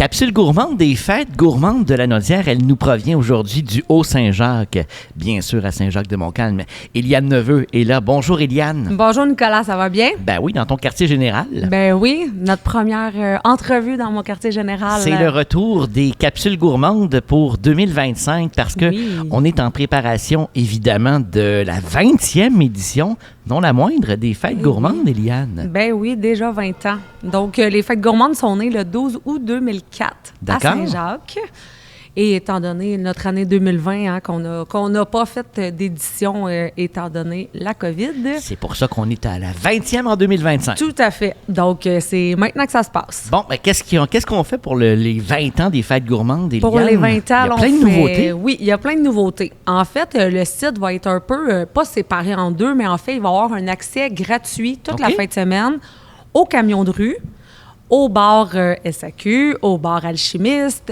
Capsule gourmande des fêtes gourmandes de la Naudière, elle nous provient aujourd'hui du Haut-Saint-Jacques, bien sûr à Saint-Jacques-de-Montcalm. Éliane Neveu est là. Bonjour Éliane. Bonjour Nicolas, ça va bien? Ben oui, dans ton quartier général. Ben oui, notre première entrevue dans mon quartier général. C'est le retour des capsules gourmandes pour 2025 parce que on est en préparation évidemment de la 20e édition, non la moindre, des fêtes gourmandes, Éliane. Ben oui, déjà 20 ans. Donc les fêtes gourmandes sont nées le 12 août 2004 à Saint-Jacques. Et étant donné notre année 2020, qu'on n'a pas fait d'édition étant donné la COVID. C'est pour ça qu'on est à la 20e en 2025. Tout à fait. Donc, c'est maintenant que ça se passe. Bon, mais qu'est-ce qu'on fait pour les 20 ans des fêtes gourmandes, Éliane? Pour les 20 ans, il y a plein de nouveautés. Oui, il y a plein de nouveautés. En fait, le site va être un peu, pas séparé en deux, mais en fait, il va y avoir un accès gratuit toute la fin de semaine au camion de rue, au bar SAQ, au bar Alchimiste,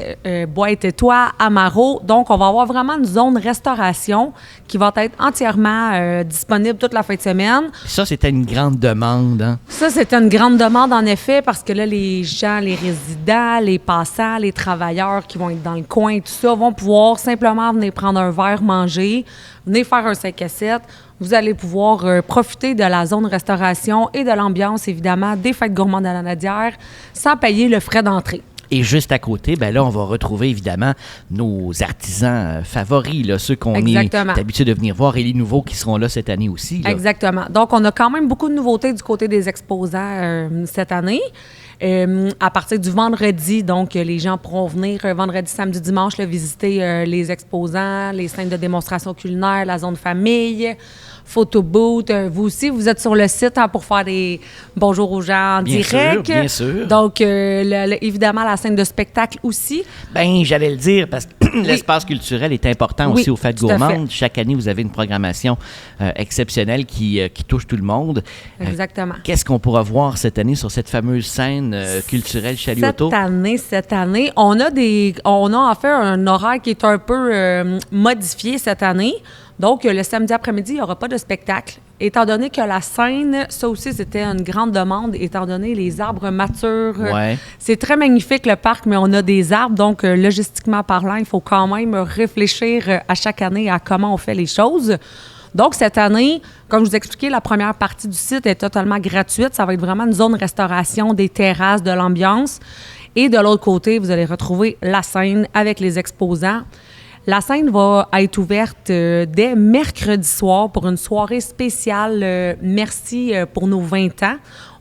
Boîte et Toit, Amaro. Donc, on va avoir vraiment une zone restauration qui va être entièrement disponible toute la fin de semaine. Puis ça, c'était une grande demande. Hein? Ça, c'était une grande demande, en effet, parce que là, les gens, les résidents, les passants, les travailleurs qui vont être dans le coin, tout ça, vont pouvoir simplement venir prendre un verre, manger, venir faire un 5 à 7. Vous allez pouvoir profiter de la zone restauration et de l'ambiance, évidemment, des fêtes gourmandes à la Naudière sans payer le frais d'entrée. Et juste à côté, ben là, on va retrouver évidemment nos artisans favoris, là, ceux qu'on est habitués de venir voir et les nouveaux qui seront là cette année aussi. Là. Exactement. Donc, on a quand même beaucoup de nouveautés du côté des exposants cette année. À partir du vendredi, donc, les gens pourront venir vendredi, samedi, dimanche, là, visiter les exposants, les scènes de démonstration culinaire, la zone famille, photo booth. Vous aussi, vous êtes sur le site pour faire des bonjour aux gens en direct. Bien sûr. Donc, évidemment, la scène de spectacle aussi. Bien, j'allais le dire parce que l'espace culturel est important aussi aux fêtes gourmandes. Chaque année, vous avez une programmation exceptionnelle qui touche tout le monde. Exactement. Qu'est-ce qu'on pourra voir cette année sur cette fameuse scène culturelle Chaliotto? Cette année, on a en fait un horaire qui est un peu modifié cette année. Donc, le samedi après-midi, il n'y aura pas de spectacle. Étant donné que la scène, ça aussi, c'était une grande demande, étant donné les arbres matures. C'est très magnifique, le parc, mais on a des arbres. Donc, logistiquement parlant, il faut quand même réfléchir à chaque année à comment on fait les choses. Donc, cette année, comme je vous expliquais, la première partie du site est totalement gratuite. Ça va être vraiment une zone restauration, des terrasses, de l'ambiance. Et de l'autre côté, vous allez retrouver la scène avec les exposants. La scène va être ouverte dès mercredi soir pour une soirée spéciale merci pour nos 20 ans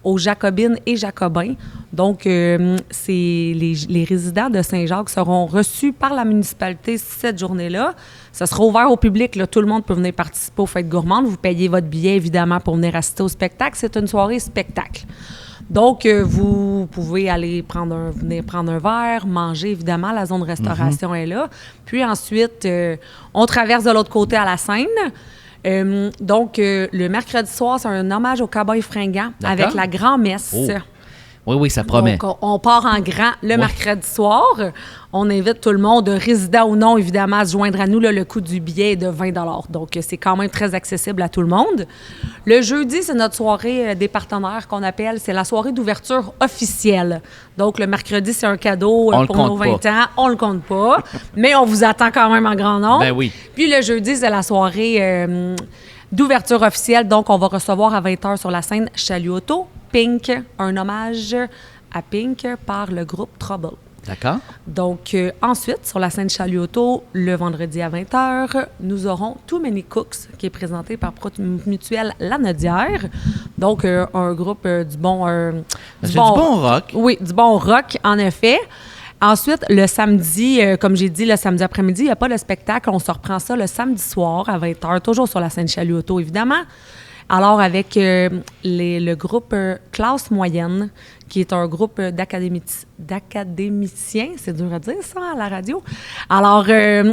aux Jacobines et Jacobins. Donc, c'est les résidents de Saint-Jacques seront reçus par la municipalité cette journée-là. Ça sera ouvert au public. Là, tout le monde peut venir participer aux fêtes gourmandes. Vous payez votre billet, évidemment, pour venir assister au spectacle. C'est une soirée spectacle. Donc, vous pouvez aller venir prendre un verre, manger, évidemment, la zone restauration est là. Puis ensuite, on traverse de l'autre côté à la scène. Donc, le mercredi soir, c'est un hommage aux Cowboys fringants avec la grand-messe. Oui, ça promet. Donc, on part en grand le mercredi soir. On invite tout le monde, résident ou non, évidemment, à se joindre à nous. Là, le coût du billet est de 20 $. Donc, c'est quand même très accessible à tout le monde. Le jeudi, c'est notre soirée des partenaires qu'on appelle. C'est la soirée d'ouverture officielle. Donc, le mercredi, c'est un cadeau pour nos 20 ans. On le compte pas, mais on vous attend quand même en grand nombre. Ben oui. Puis, le jeudi, c'est la soirée d'ouverture officielle. Donc, on va recevoir à 20 h sur la scène Chaliotto, Pink, un hommage à Pink par le groupe Trouble. D'accord. Donc, ensuite, sur la scène Chaliotto, le vendredi à 20 h, nous aurons Too Many Cooks, qui est présenté par Mutuelle La Naudière. Donc, un groupe du bon rock. Oui, du bon rock, en effet. Ensuite, le samedi, comme j'ai dit, le samedi après-midi, il n'y a pas de spectacle. On se reprend ça le samedi soir à 20 h, toujours sur la scène Chaliotto, évidemment. Alors, avec le groupe Classe Moyenne, qui est un groupe d'académiciens, c'est dur à dire ça à la radio. Alors,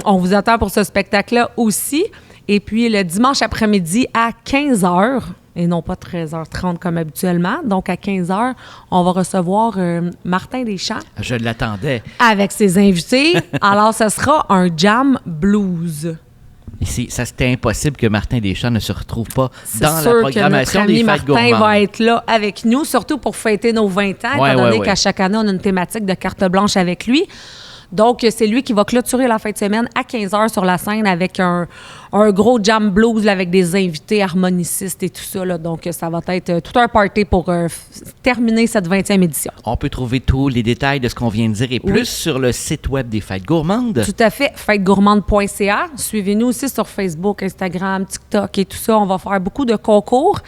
on vous attend pour ce spectacle-là aussi. Et puis, le dimanche après-midi à 15 h, et non pas 13h30 comme habituellement. Donc, à 15 h, on va recevoir Martin Deschamps. Je l'attendais. Avec ses invités. Alors, ce sera un jam blues. C'était impossible que Martin Deschamps ne se retrouve pas C'est dans sûr la programmation que des notre ami fêtes Martin gourmandes. va être là avec nous, surtout pour fêter nos 20 ans, étant donné qu'à chaque année, on a une thématique de carte blanche avec lui. Donc, c'est lui qui va clôturer la fin de semaine à 15h sur la scène avec un gros jam blues là, avec des invités harmonicistes et tout ça. Là. Donc, ça va être tout un party pour terminer cette 20e édition. On peut trouver tous les détails de ce qu'on vient de dire et plus sur le site web des Fêtes gourmandes. Tout à fait, fêtesgourmandes.ca. Suivez-nous aussi sur Facebook, Instagram, TikTok et tout ça. On va faire beaucoup de concours.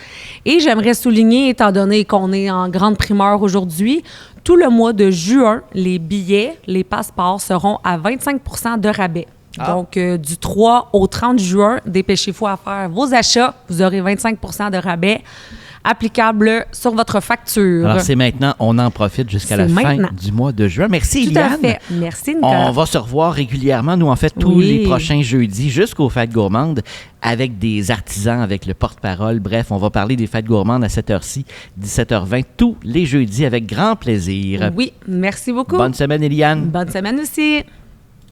Et j'aimerais souligner, étant donné qu'on est en grande primeur aujourd'hui, tout le mois de juin, les billets, les passeports seront à 25 % de rabais. Donc, du 3 au 30 juin, dépêchez-vous à faire vos achats. Vous aurez 25 % de rabais applicable sur votre facture. Alors, c'est maintenant. On en profite jusqu'à la fin du mois de juin. Merci, Eliane. Tout à fait. Merci, Nicolas. On va se revoir régulièrement, nous, en fait, tous les prochains jeudis jusqu'aux Fêtes gourmandes avec des artisans, avec le porte-parole. Bref, on va parler des Fêtes gourmandes à cette heure-ci, 17h20, tous les jeudis avec grand plaisir. Oui, merci beaucoup. Bonne semaine, Eliane. Bonne semaine aussi.